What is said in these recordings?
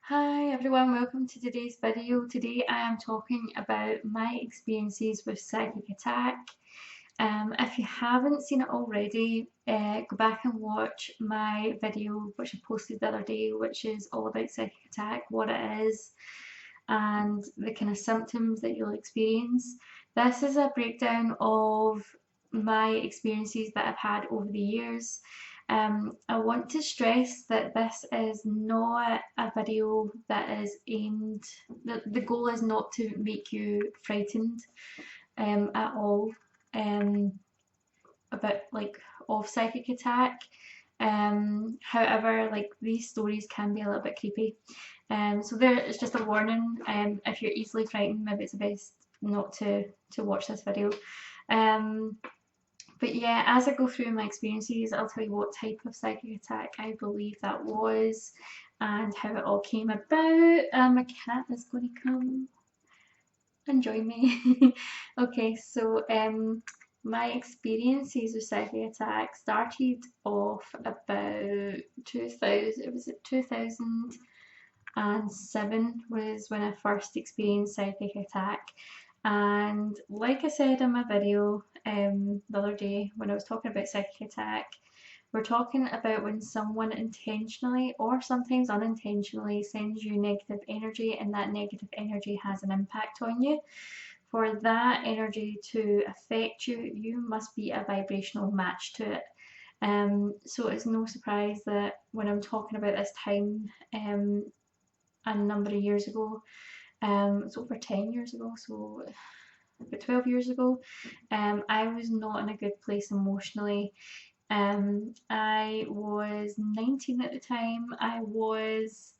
Hi everyone, welcome to today's video. Today I am talking about my experiences with psychic attack. If you haven't seen it already, go back and watch my video which I posted the other day, which is all about psychic attack, what it is, and the kind of symptoms that you'll experience. This is a breakdown of my experiences that I've had over the years. I want to stress that this is not a video that is aimed, the goal is not to make you frightened at all about of psychic attack. However, these stories can be a little bit creepy. So there is just a warning. If you're easily frightened, maybe it's the best not to watch this video. But yeah, as I go through my experiences, I'll tell you what type of psychic attack I believe that was and how it all came about. My cat is going to come and join me. Okay, so my experiences with psychic attack started off about 2000, it was 2007 was when I first experienced psychic attack. And like I said in my video the other day when I was talking about psychic attack, we're talking about when someone intentionally or sometimes unintentionally sends you negative energy, and that negative energy has an impact on you. For that energy to affect you, you must be a vibrational match to it. So it's no surprise that when I'm talking about this time a number of years ago, it's over 10 years ago, so about 12 years ago, I was not in a good place emotionally. I was 19 at the time. I was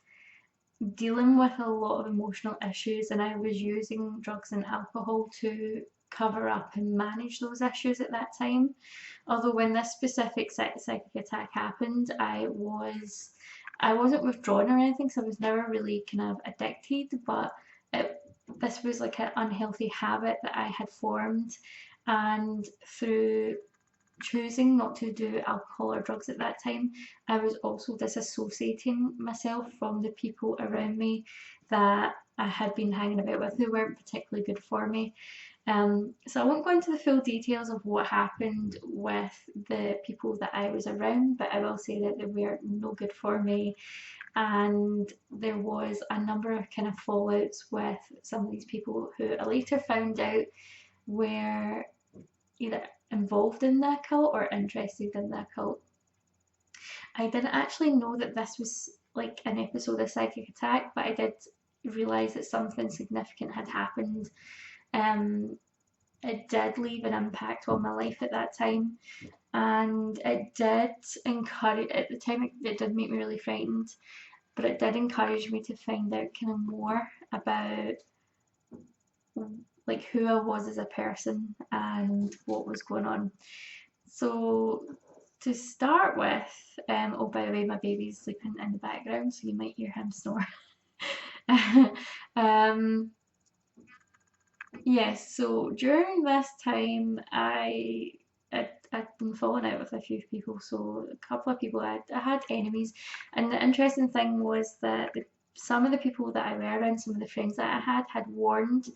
dealing with a lot of emotional issues, and I was using drugs and alcohol to cover up and manage those issues at that time. Although when this specific psychic attack happened, I wasn't withdrawn or anything, so I was never really kind of addicted, but this was like an unhealthy habit that I had formed, and through choosing not to do alcohol or drugs at that time, I was also disassociating myself from the people around me that I had been hanging about with who weren't particularly good for me. So I won't go into the full details of what happened with the people that I was around, but I will say that they were no good for me, and there was a number of kind of fallouts with some of these people who I later found out were either involved in the occult or interested in the occult. I didn't actually know that this was like an episode of psychic attack, but I did realise that something significant had happened. It did leave an impact on my life at that time, and it did encourage, at the time it did make me really frightened, but it did encourage me to find out kind of more about like who I was as a person and what was going on. So to start with, oh by the way, my baby's sleeping in the background, so you might hear him snore. um, yes, so during this time, I'd been falling out with a few people, so a couple of people I had enemies, and the interesting thing was that some of the people that I were around, some of the friends that I had warned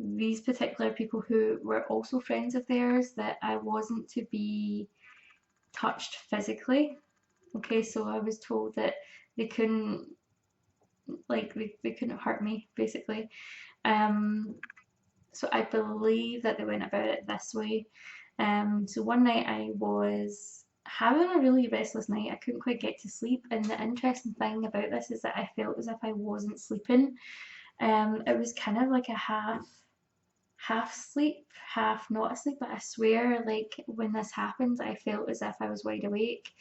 these particular people who were also friends of theirs that I wasn't to be touched physically. Okay, so I was told that they couldn't they couldn't hurt me basically. Um, so I believe that they went about it this way. So one night I was having a really restless night. I couldn't quite get to sleep, and the interesting thing about this is that I felt as if I wasn't sleeping. It was kind of like a half sleep, half not asleep, but I swear, like when this happened, I felt as if I was wide awake.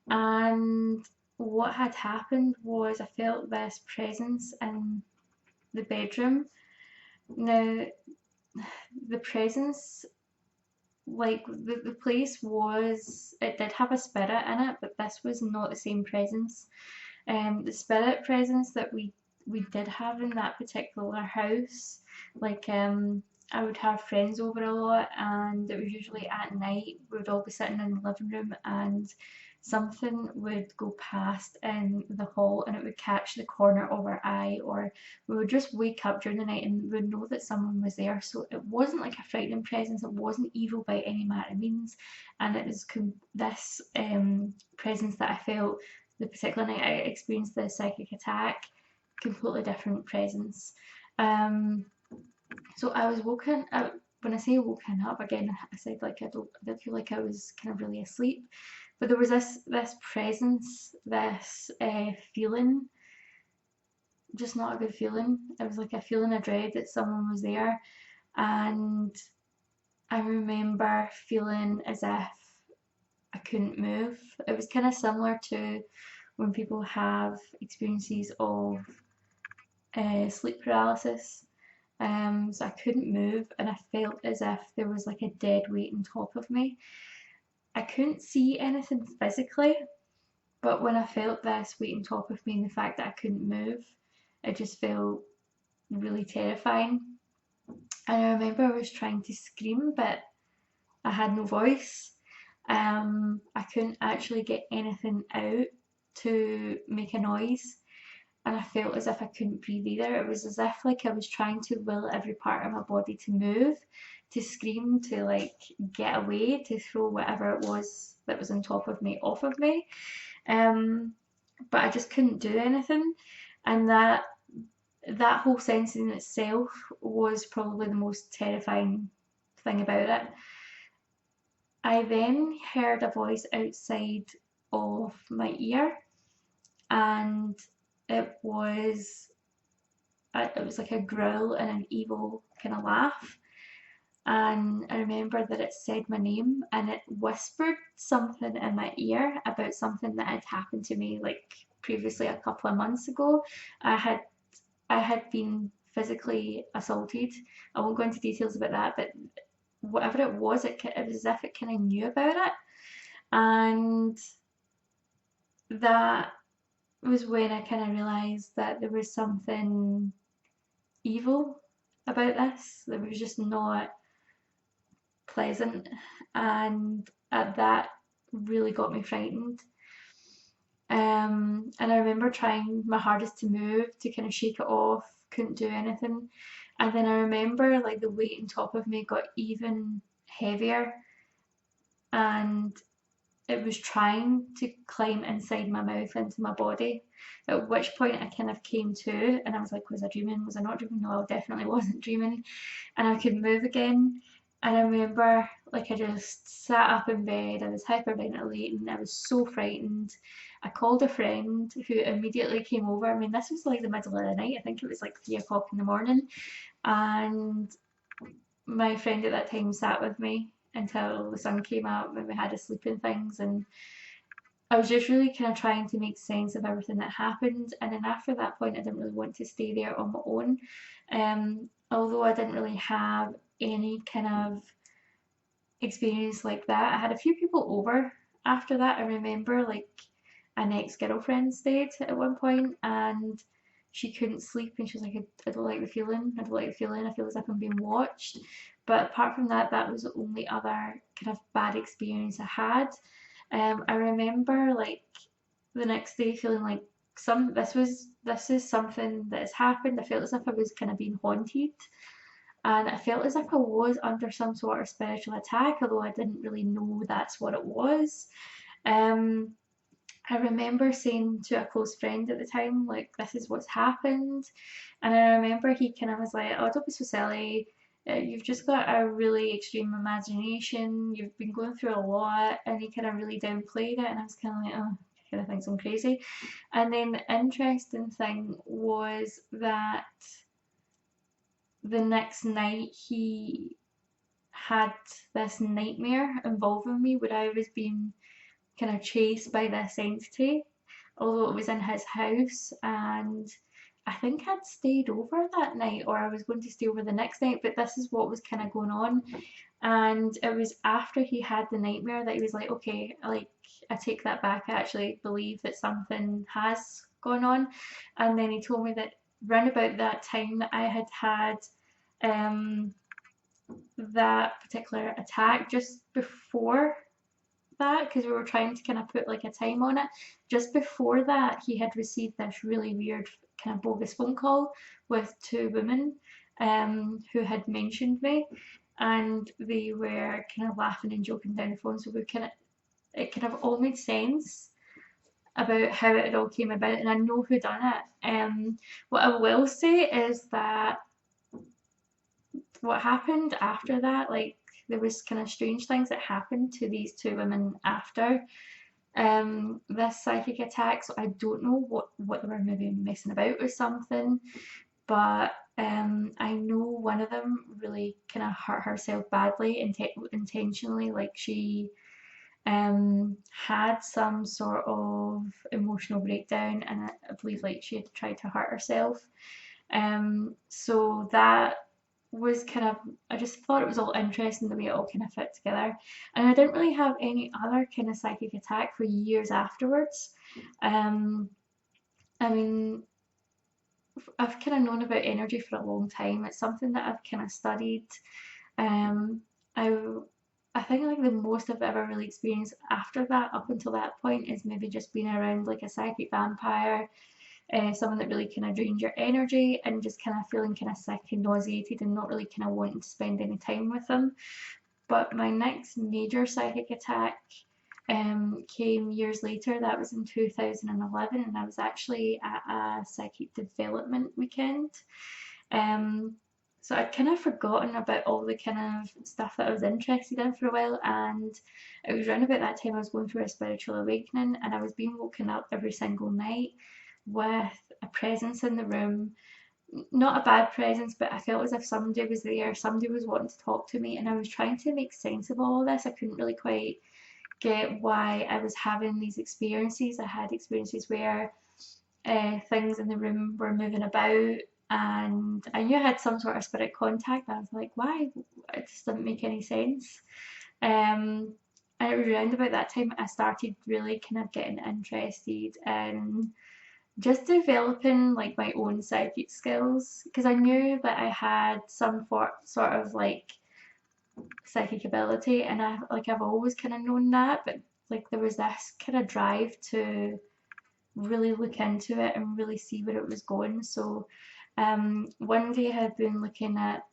And what had happened was I felt this presence in the bedroom. Now, the presence, like the place was, it did have a spirit in it, but this was not the same presence. The spirit presence that we did have in that particular house, like I would have friends over a lot, and it was usually at night. We would all be sitting in the living room, and something would go past in the hall and it would catch the corner of our eye, or we would just wake up during the night and we would know that someone was there. So it wasn't like a frightening presence, it wasn't evil by any manner of means, and it was this presence that I felt the particular night I experienced the psychic attack, completely different presence. So I was woken up. When I say woken up, again, I said like I did feel like I was kind of really asleep, but there was this presence, this feeling, just not a good feeling. It was like a feeling of dread that someone was there, and I remember feeling as if I couldn't move. It was kind of similar to when people have experiences of sleep paralysis. So I couldn't move and I felt as if there was like a dead weight on top of me. I couldn't see anything physically, but when I felt this weight on top of me and the fact that I couldn't move, it just felt really terrifying. And I remember I was trying to scream, but I had no voice. I couldn't actually get anything out to make a noise, and I felt as if I couldn't breathe either. It was as if like I was trying to will every part of my body to move, to scream, to like get away, to throw whatever it was that was on top of me off of me. But I just couldn't do anything, and that whole sense in itself was probably the most terrifying thing about it. I then heard a voice outside of my ear, and it was like a growl and an evil kind of laugh. And I remember that it said my name and it whispered something in my ear about something that had happened to me like previously a couple of months ago. I had I had been physically assaulted. I won't go into details about that, but whatever it was was as if it kind of knew about it. And that was when I kind of realised that there was something evil about this. That was just not pleasant, and that really got me frightened. And I remember trying my hardest to move, to kind of shake it off, couldn't do anything. And then I remember like the weight on top of me got even heavier, and it was trying to climb inside my mouth into my body. At which point I kind of came to, and I was like, was I dreaming? Was I not dreaming? No, I definitely wasn't dreaming. And I could move again. And I remember like I just sat up in bed, I was hyperventilating, I was so frightened. I called a friend who immediately came over. I mean, this was like the middle of the night, I think it was like 3 o'clock in the morning. And my friend at that time sat with me until the sun came up and we had a sleep and things. And I was just really kind of trying to make sense of everything that happened. And then after that point, I didn't really want to stay there on my own. Although I didn't really have any kind of experience like that, I had a few people over after that. I remember like an ex-girlfriend stayed at one point and she couldn't sleep and she was like, I don't like the feeling, I don't like the feeling, I feel as if I'm being watched. But apart from that, that was the only other kind of bad experience I had. I remember like the next day feeling like this is something that has happened. I felt as if I was kind of being haunted, and I felt as if I was under some sort of spiritual attack, although I didn't really know that's what it was. Um, I remember saying to a close friend at the time, like, this is what's happened. And I remember he kind of was like, oh, don't be so silly. You've just got a really extreme imagination. You've been going through a lot. And he kind of really downplayed it. And I was kind of like, oh, he kind of thinks I'm crazy. And then the interesting thing was that the next night he had this nightmare involving me where I was being kind of chased by this entity, although it was in his house. And I think I'd stayed over that night, or I was going to stay over the next night, but this is what was kind of going on. And it was after he had the nightmare that he was like, okay, like, I take that back, I actually believe that something has gone on. And then he told me that round about that time that I had had that particular attack, just before that because we were trying to kind of put like a time on it. Just before that, he had received this really weird kind of bogus phone call with two women who had mentioned me, and they were kind of laughing and joking down the phone. So we kind of it kind of all made sense about how it all came about, and I know who done it. What I will say is that what happened after that, like there was kind of strange things that happened to these two women after this psychic attack. So I don't know what they were maybe messing about with something, but I know one of them really kind of hurt herself badly intentionally. Like she had some sort of emotional breakdown, and I believe like she had tried to hurt herself. So that was kind of, I just thought it was all interesting the way it all kind of fit together. And I didn't really have any other kind of psychic attack for years afterwards. Um, I mean, I've kind of known about energy for a long time. It's something that I've kind of studied. Um, I I think like the most I've ever really experienced after that, up until that point, is maybe just being around like a psychic vampire, someone that really kind of drains your energy, and just kind of feeling kind of sick and nauseated and not really kind of wanting to spend any time with them. But my next major psychic attack came years later. That was in 2011, and I was actually at a psychic development weekend. Um, so I'd kind of forgotten about all the kind of stuff that I was interested in for a while, and it was around about that time I was going through a spiritual awakening, and I was being woken up every single night with a presence in the room. Not a bad presence, but I felt as if somebody was there, somebody was wanting to talk to me, and I was trying to make sense of all of this. I couldn't really quite get why I was having these experiences. I had experiences where things in the room were moving about, and I knew I had some sort of spirit contact. I was like, why? It just didn't make any sense. And it was around about that time I started really kind of getting interested in just developing like my own psychic skills, because I knew that I had some sort of like psychic ability, and I've always kind of known that, but like there was this kind of drive to really look into it and really see where it was going. So one day I had been looking at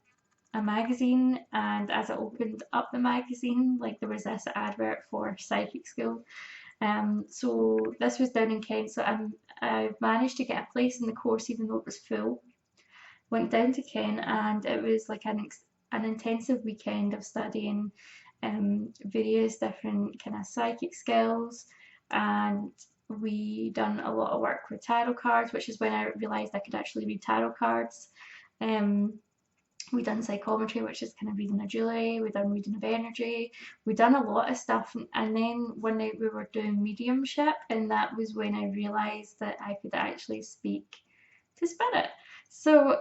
a magazine, and as I opened up the magazine, like there was this advert for psychic school. So this was down in Kent, so I managed to get a place in the course even though it was full. Went down to Kent, and it was like an intensive weekend of studying various different kind of psychic skills, and we done a lot of work with tarot cards, which is when I realised I could actually read tarot cards. Um, we done psychometry, which is kind of reading a jewelry. We done reading of energy. We done a lot of stuff, and then one night we were doing mediumship, and that was when I realised that I could actually speak to spirit. So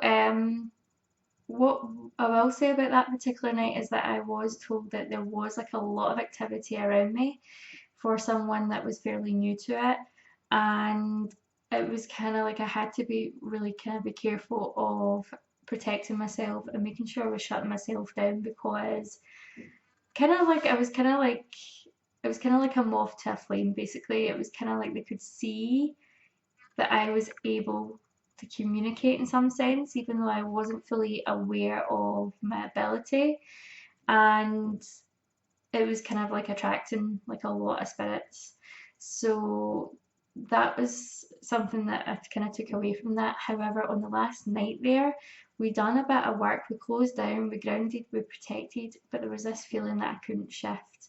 what I will say about that particular night is that I was told that there was like a lot of activity around me for someone that was fairly new to it, and it was kind of like I had to be really kind of be careful of protecting myself and making sure I was shutting myself down, because kind of like I was kind of like it was kind of like a moth to a flame. Basically, it was kind of like they could see that I was able to communicate in some sense, even though I wasn't fully aware of my ability. And it was kind of like attracting like a lot of spirits. So that was something that I kind of took away from that. However, on the last night there, we done a bit of work. We closed down, we grounded, we protected, but there was this feeling that I couldn't shift.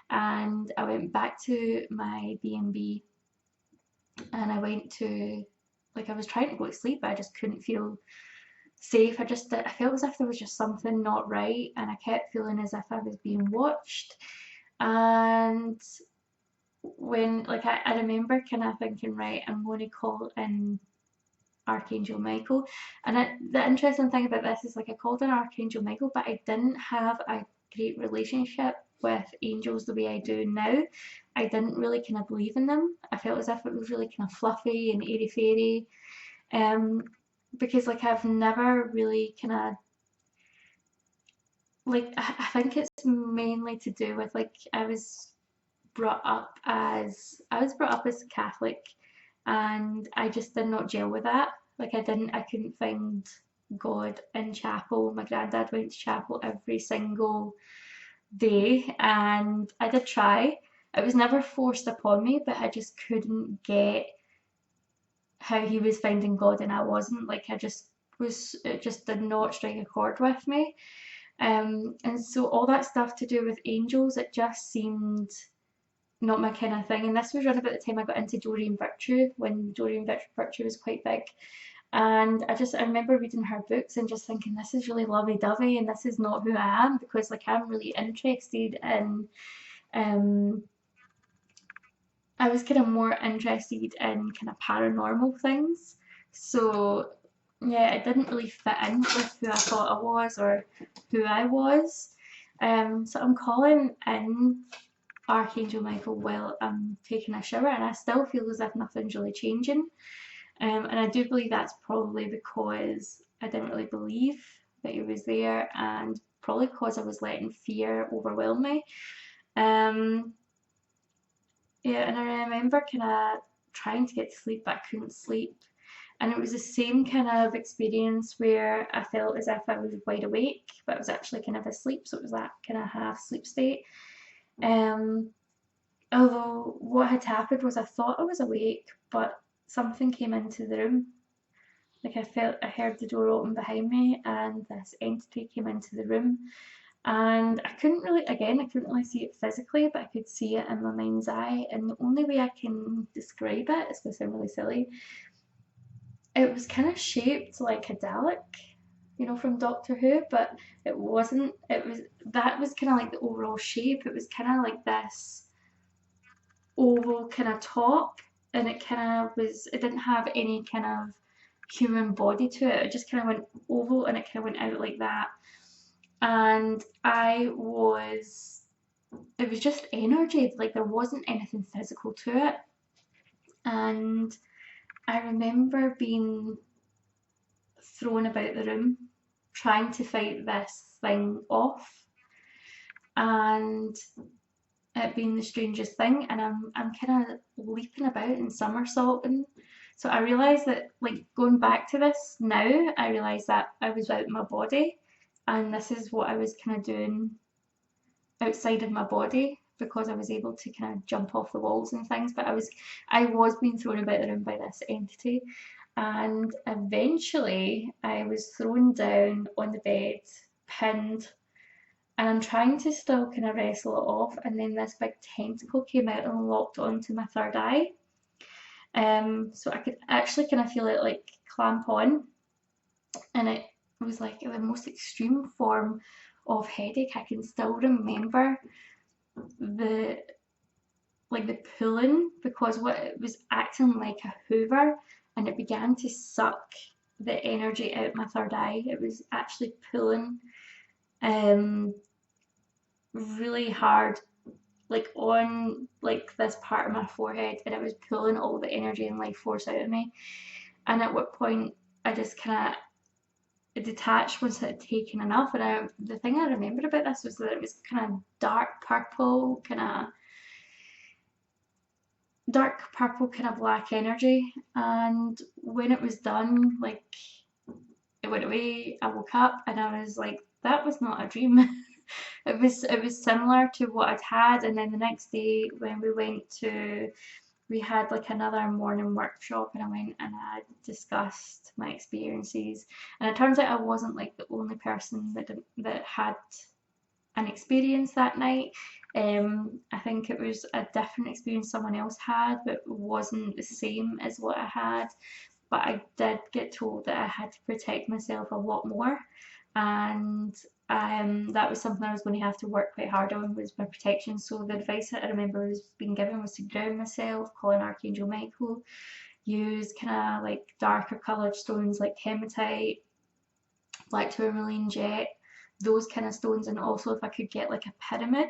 And I went back to my B&B, and I went to, like, I was trying to go to sleep, but I just couldn't feel safe. I felt as if there was just something not right, and I kept feeling as if I was being watched. And when, like, I remember kind of thinking, right, I'm going to call in Archangel Michael. And the interesting thing about this is, like, I called in Archangel Michael, but I didn't have a great relationship with angels the way I do now. I didn't really kind of believe in them. I felt as if it was really kind of fluffy and airy fairy. Because like I've never really kind of, like, I think it's mainly to do with, like, I was brought up as I was brought up as Catholic, and I just did not gel with that. Like I couldn't find God in chapel. My granddad went to chapel every single day, and I did try. It was never forced upon me, but I just couldn't get how he was finding God and I wasn't. Like I just was, it just did not strike a chord with me. And so all that stuff to do with angels, it just seemed not my kind of thing. And this was around about the time I got into Doreen Virtue, when Doreen Virtue was quite big. And I remember reading her books and just thinking, this is really lovey-dovey and this is not who I am, because like I'm really interested in, um, I was kind of more interested in kind of paranormal things. So yeah, it didn't really fit in with who I thought I was or who I was. So I'm calling in Archangel Michael while I'm taking a shower, and I still feel as if nothing's really changing. And I do believe that's probably because I didn't really believe that he was there, and probably because I was letting fear overwhelm me. Um, yeah, and I remember kind of trying to get to sleep, but I couldn't sleep. And it was the same kind of experience where I felt as if I was wide awake, but I was actually kind of asleep. So it was that kind of half sleep state. Um, Although what had happened was I thought I was awake, but something came into the room. Like I heard the door open behind me, and this entity came into the room. And I couldn't really see it physically, but I could see it in my mind's eye. And the only way I can describe it is going to sound really silly. It was kind of shaped like a Dalek, you know, from Doctor Who, but it wasn't. That was kind of like the overall shape. It was kind of like this oval kind of top, and it didn't have any kind of human body to it. It just kind of went oval and it kind of went out like that. And it was just energy, like there wasn't anything physical to it. And I remember being thrown about the room trying to fight this thing off, and it being the strangest thing. And I'm kind of leaping about and somersaulting. So I realised that, like, going back to this now, I realised that I was out of my body, and this is what I was kind of doing outside of my body, because I was able to kind of jump off the walls and things. But I was being thrown about the room by this entity, and eventually I was thrown down on the bed, pinned, and I'm trying to still kind of wrestle it off, and then this big tentacle came out and locked onto my third eye. So I could actually kind of feel it like clamp on, and it was like the most extreme form of headache. I can still remember the the pulling, because what it was acting like a hoover, and it began to suck the energy out my third eye. It was actually pulling really hard, like on like this part of my forehead, and it was pulling all the energy and life force out of me. And at what point I just kind of detached once it had taken enough. And the thing I remembered about this was that it was kind of dark purple, kind of black energy. And when it was done, like, it went away. I woke up and I was like, that was not a dream. It was similar to what I'd had. And then the next day when we had like another morning workshop, and I went and I discussed my experiences, and it turns out I wasn't like the only person that had an experience that night. I think it was a different experience someone else had, but it wasn't the same as what I had. But I did get told that I had to protect myself a lot more, and that was something I was going to have to work quite hard on, was my protection. So the advice that I remember was being given was to ground myself, call in Archangel Michael, use kind of like darker coloured stones like hematite, black tourmaline jet, those kind of stones. And also if I could get like a pyramid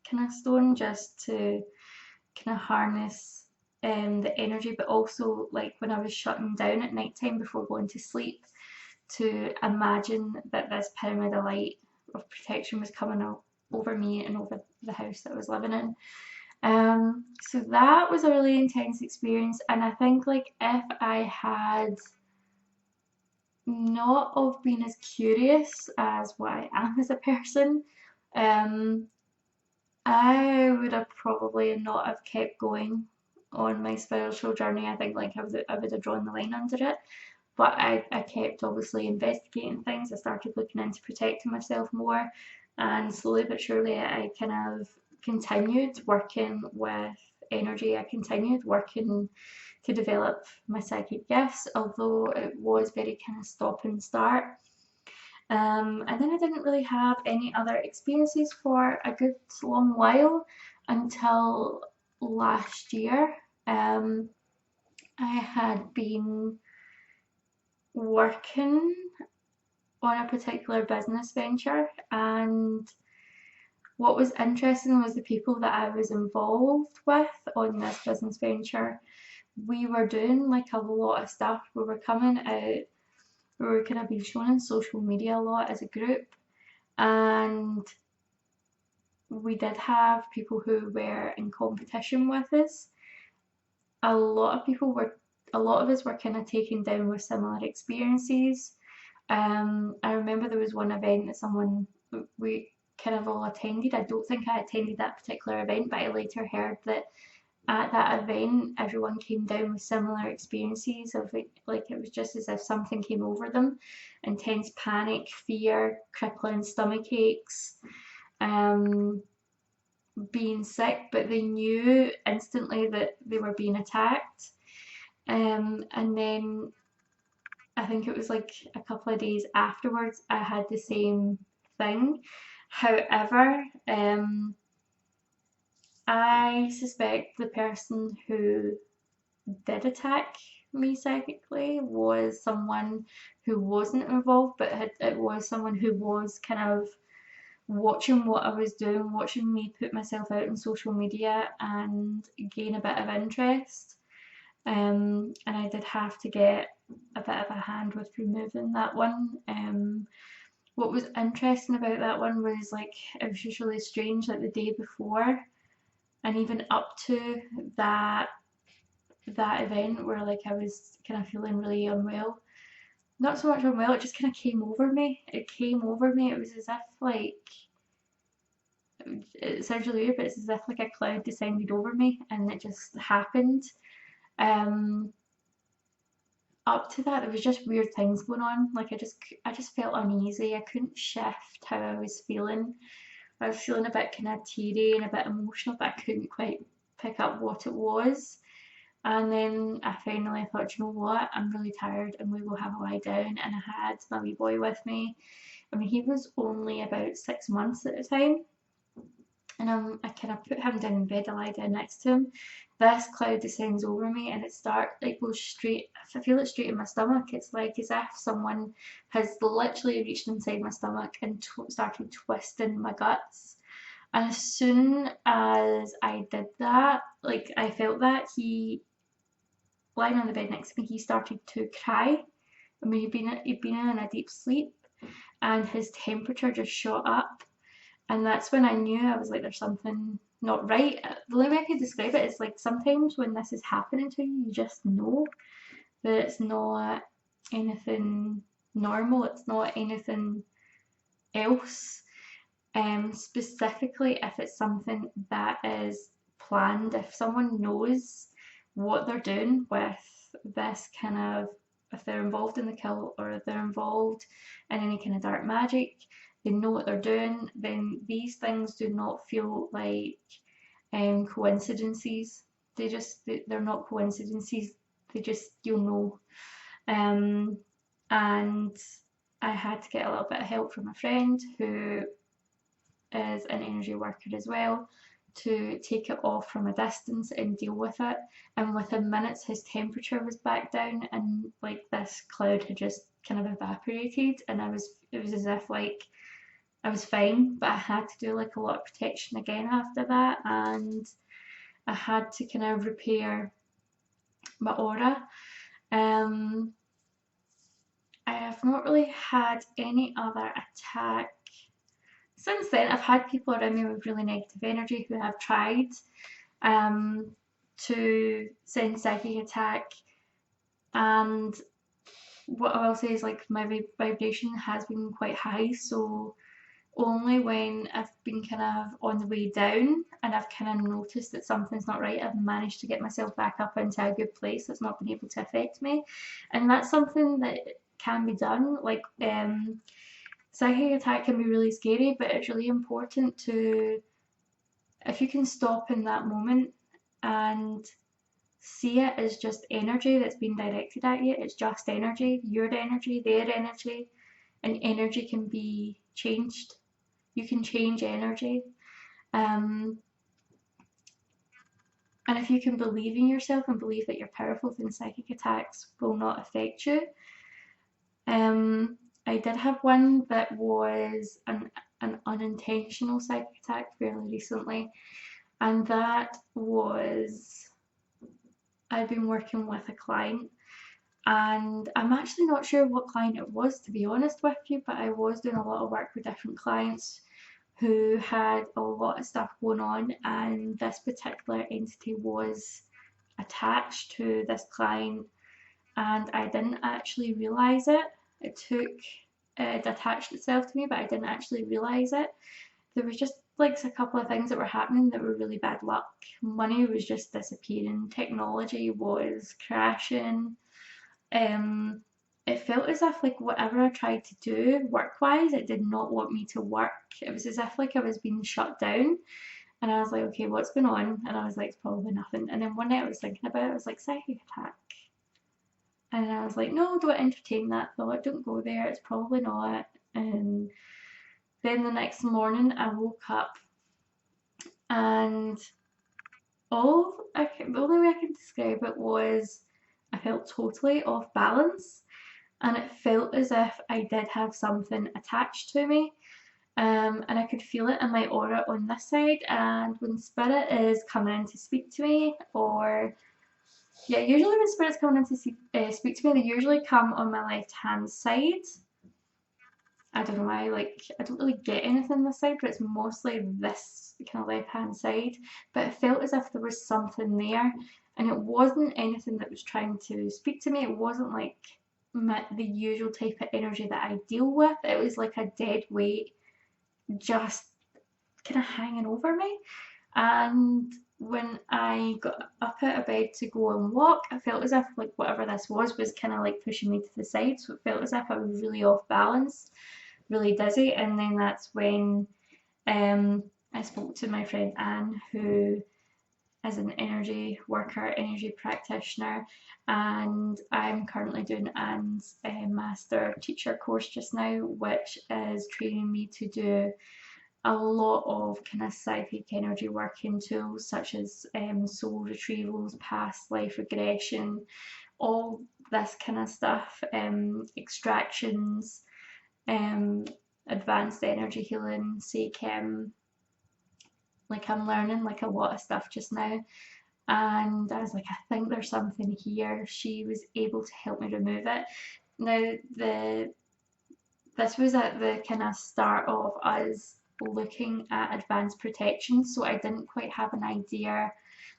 kind of stone, just to kind of harness the energy. But also, like, when I was shutting down at night time before going to sleep, to imagine that this pyramid of light of protection was coming over me and over the house that I was living in. So that was a really intense experience, and I think like if I had not of been as curious as what I am as a person, um, I would have probably not have kept going on my spiritual journey. I think like I would have drawn the line under it. But I kept obviously investigating things. I started looking into protecting myself more, and slowly but surely I kind of continued working with energy. I continued working to develop my psychic gifts, although it was very kind of stop and start. And then I didn't really have any other experiences for a good long while until last year. Um, I had been working on a particular business venture, and what was interesting was the people that I was involved with on this business venture. We were doing like a lot of stuff. We were coming out, we were kind of being shown on social media a lot as a group, and we did have people who were in competition with us. A lot of people were, a lot of us were kind of taken down with similar experiences. I remember there was one event that someone we kind of all attended. I don't think I attended that particular event, but I later heard that at that event everyone came down with similar experiences of like it was just as if something came over them, intense panic, fear, crippling stomach aches, um, being sick, but they knew instantly that they were being attacked. And then I think it was like a couple of days afterwards, I had the same thing. However, I suspect the person who did attack me psychically was someone who wasn't involved, but it was someone who was kind of watching what I was doing, watching me put myself out on social media and gain a bit of interest. And I did have to get a bit of a hand with removing that one. What was interesting about that one was like it was just really strange. Like the day before, and even up to that event, where like I was kind of feeling really unwell. Not so much unwell, it just kind of came over me. It came over me. It was as if like it sounds really weird, but it's as if like a cloud descended over me, and it just happened. Um, Up to that, there was just weird things going on. Like I just felt uneasy. I couldn't shift how I was feeling. I was feeling a bit kind of teary and a bit emotional, but I couldn't quite pick up what it was. And then I finally thought, you know what, I'm really tired. I'm going to go have a lie down. And I had my wee boy with me. I mean, he was only about 6 months at the time. And I kind of put him down in bed, I lie down next to him. This cloud descends over me, and it goes straight, I feel it straight in my stomach. It's like as if someone has literally reached inside my stomach and started twisting my guts. And as soon as I did that, like I felt that, he, lying on the bed next to me, he started to cry. I mean, he'd been in a deep sleep, and his temperature just shot up. And that's when I knew, I was like, there's something not right. The only way I could describe it is like sometimes when this is happening to you, you just know that it's not anything normal, it's not anything else. Specifically, if it's something that is planned, if someone knows what they're doing with this kind of, if they're involved in the cult or if they're involved in any kind of dark magic, they know what they're doing, then these things do not feel like coincidences. They're not coincidences. They just, you'll know. Um, and I had to get a little bit of help from a friend who is an energy worker as well, to take it off from a distance and deal with it. And within minutes, his temperature was back down, and like this cloud had just kind of evaporated. And it was as if like I was fine, but I had to do like a lot of protection again after that, and I had to kind of repair my aura. Um, I have not really had any other attack since then. I've had people around me with really negative energy who have tried to send psychic attack. And what I will say is like my vibration has been quite high, so only when I've been kind of on the way down and I've kind of noticed that something's not right, I've managed to get myself back up into a good place that's not been able to affect me. And that's something that can be done. Like, psychic attack can be really scary, but it's really important to, if you can stop in that moment and see it as just energy that's being directed at you. It's just energy, your energy, their energy, and energy can be changed. You can change energy. Um, and if you can believe in yourself and believe that you're powerful, then psychic attacks will not affect you. I did have one that was an unintentional psychic attack fairly recently, and that was, I've been working with a client, and I'm actually not sure what client it was, to be honest with you, but I was doing a lot of work with different clients who had a lot of stuff going on, and this particular entity was attached to this client, and I didn't actually realize it. It attached itself to me, but I didn't actually realize it. There was just like a couple of things that were happening that were really bad luck. Money was just disappearing, technology was crashing. Um, it felt as if like whatever I tried to do work-wise, it did not want me to work. It was as if like I was being shut down, and I was like, okay, what's going on? And I was like, it's probably nothing. And then one night I was thinking about it, I was like, psychic attack. And I was like, no, don't entertain that thought, don't go there, it's probably not. And then the next morning I woke up, and the only way I can describe it was I felt totally off balance, and it felt as if I did have something attached to me. And I could feel it in my aura on this side. And when spirit is coming in to speak to me, or yeah, usually when spirit's coming in to speak to me, they usually come on my left hand side. I don't know why, like, I don't really get anything this side, but it's mostly this kind of left hand side. But it felt as if there was something there, and it wasn't anything that was trying to speak to me. It wasn't like the usual type of energy that I deal with. It was like a dead weight just kind of hanging over me. And when I got up out of bed to go and walk, I felt as if like whatever this was kind of like pushing me to the side. So it felt as if I was really off balance, really dizzy. And then that's when I spoke to my friend Anne, who is an energy worker, energy practitioner, and I'm currently doing Anne's master teacher course just now, which is training me to do a lot of kind of psychic energy working tools such as soul retrievals, past life regression, all this kind of stuff, extractions, advanced energy healing, Seichem. Like I'm learning like a lot of stuff just now, and I was like, I think there's something here. She was able to help me remove it. Now this was at the kind of start of us looking at advanced protection, so I didn't quite have an idea.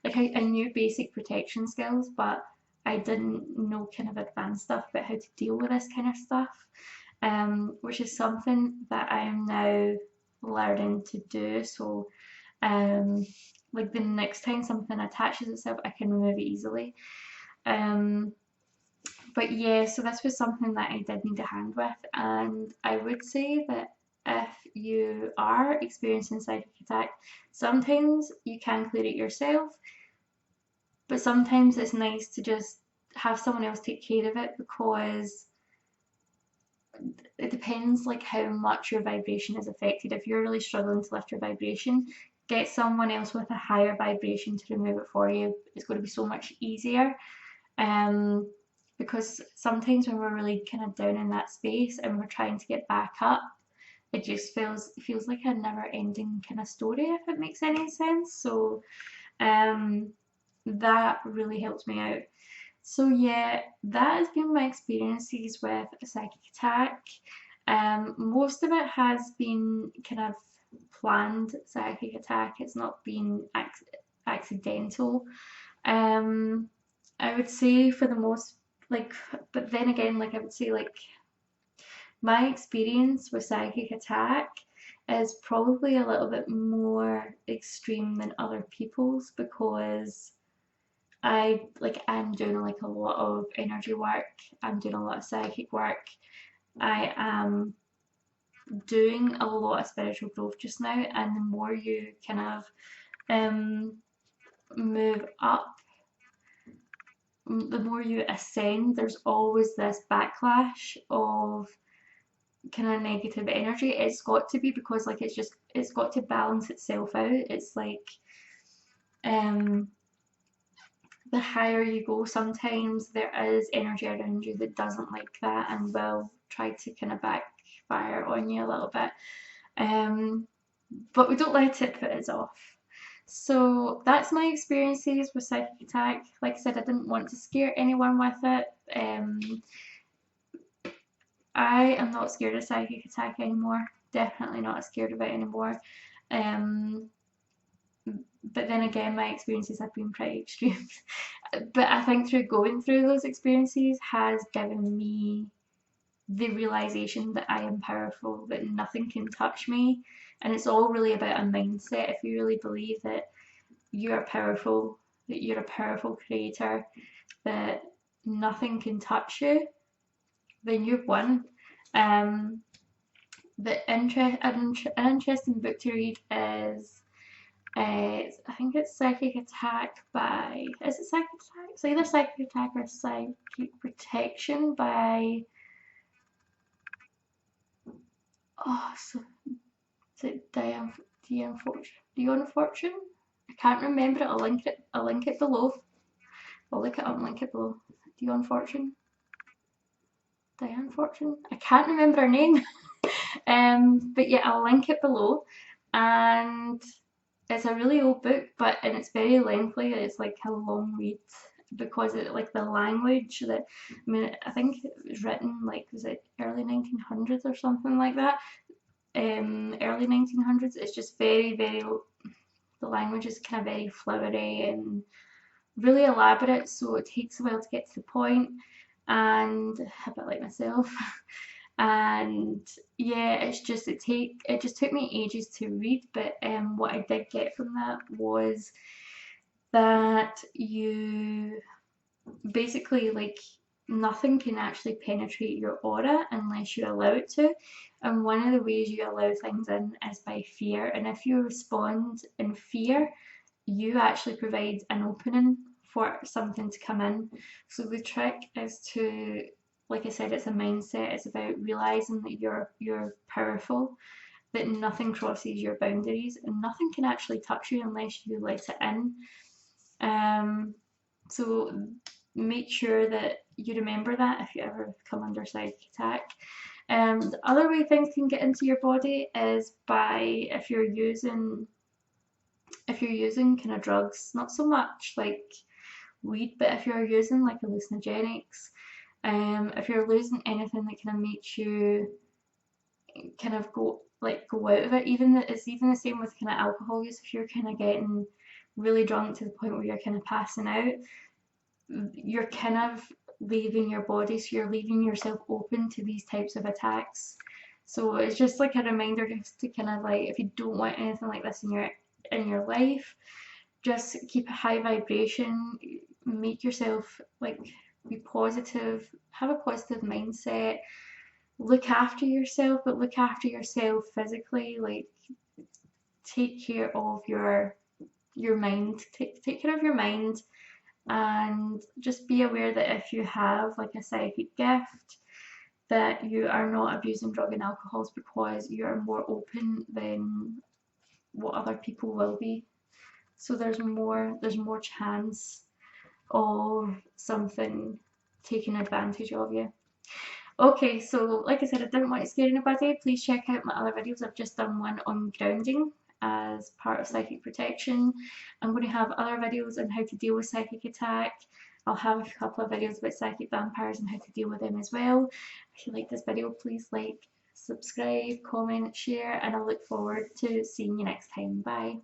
Like I knew basic protection skills, but I didn't know kind of advanced stuff about how to deal with this kind of stuff, which is something that I am now learning to do. So like the next time something attaches itself, I can remove it easily. But yeah, so this was something that I did need a hand with, and I would say that if you are experiencing psychic attack, sometimes you can clear it yourself, but sometimes it's nice to just have someone else take care of it, because it depends like how much your vibration is affected. If you're really struggling to lift your vibration, get someone else with a higher vibration to remove it for you. It's going to be so much easier. Because sometimes when we're really kind of down in that space and we're trying to get back up, it just feels like a never ending kind of story, if it makes any sense. So that really helps me out. So yeah, that has been my experiences with a psychic attack. Most of it has been kind of planned psychic attack. It's not been accidental. I would say for the most, like, but then again, like I would say, like, my experience with psychic attack is probably a little bit more extreme than other people's, because I'm doing like a lot of energy work, I'm doing a lot of psychic work, I am doing a lot of spiritual growth just now, and the more you kind of move up, the more you ascend, there's always this backlash of kind of negative energy. It's got to be, because like it's got to balance itself out. It's like um the higher you go, sometimes there is energy around you that doesn't like that and will try to kind of backfire on you a little bit. But we don't let it put us off. So that's my experiences with psychic attack. Like I said, I didn't want to scare anyone with it. I am not scared of psychic attack anymore. Definitely not scared of it anymore. But then again, my experiences have been pretty extreme. But I think through going through those experiences has given me the realization that I am powerful, that nothing can touch me. And it's all really about a mindset. If you really believe that you are powerful, that you're a powerful creator, that nothing can touch you, then you've won. An interesting book to read is, I think it's Psychic Attack by, is it Psychic Attack? It's either Psychic Attack or Psychic Protection by, so is it Dion Fortune? I can't remember it. I'll link it below. I'll look it up and link it below. Dion Fortune. Diane Fortune. I can't remember her name. But yeah, I'll link it below. And it's a really old book, and it's very lengthy. It's like a long read, because it, like, the language that, I mean, I think it was written, like, was it early 1900s or something like that? Early 1900s. It's just very, very, the language is kind of very flowery and really elaborate, so it takes a while to get to the point, and a bit like myself. And yeah, it just took me ages to read, but what I did get from that was that you basically, like, nothing can actually penetrate your aura unless you allow it to. And one of the ways you allow things in is by fear. And if you respond in fear, you actually provide an opening for something to come in. So the trick is to, like I said, it's a mindset. It's about realizing that you're powerful, that nothing crosses your boundaries, and nothing can actually touch you unless you let it in. So make sure that you remember that if you ever come under psychic attack. The other way things can get into your body is by, if you're using kind of drugs, not so much like weed, but if you're using like hallucinogenics, if you're losing anything that kind of makes you kind of go out of it. It's even the same with kind of alcohol use. If you're kind of getting really drunk to the point where you're kind of passing out, you're kind of leaving your body, so you're leaving yourself open to these types of attacks. So it's just like a reminder, just to kind of, like, if you don't want anything like this in your life, just keep a high vibration, make yourself, like, be positive, have a positive mindset, look after yourself, but look after yourself physically. Like, take care of your mind, take care of your mind, and just be aware that if you have like a psychic gift, that you are not abusing drug and alcohols, because you are more open than what other people will be. So there's more chance of something taking advantage of you. Okay, so like I said, I didn't want to scare anybody. Please check out my other videos. I've just done one on grounding as part of psychic protection. I'm going to have other videos on how to deal with psychic attack. I'll have a couple of videos about psychic vampires and how to deal with them as well. If you like this video, please like, subscribe, comment, share, and I look forward to seeing you next time. Bye.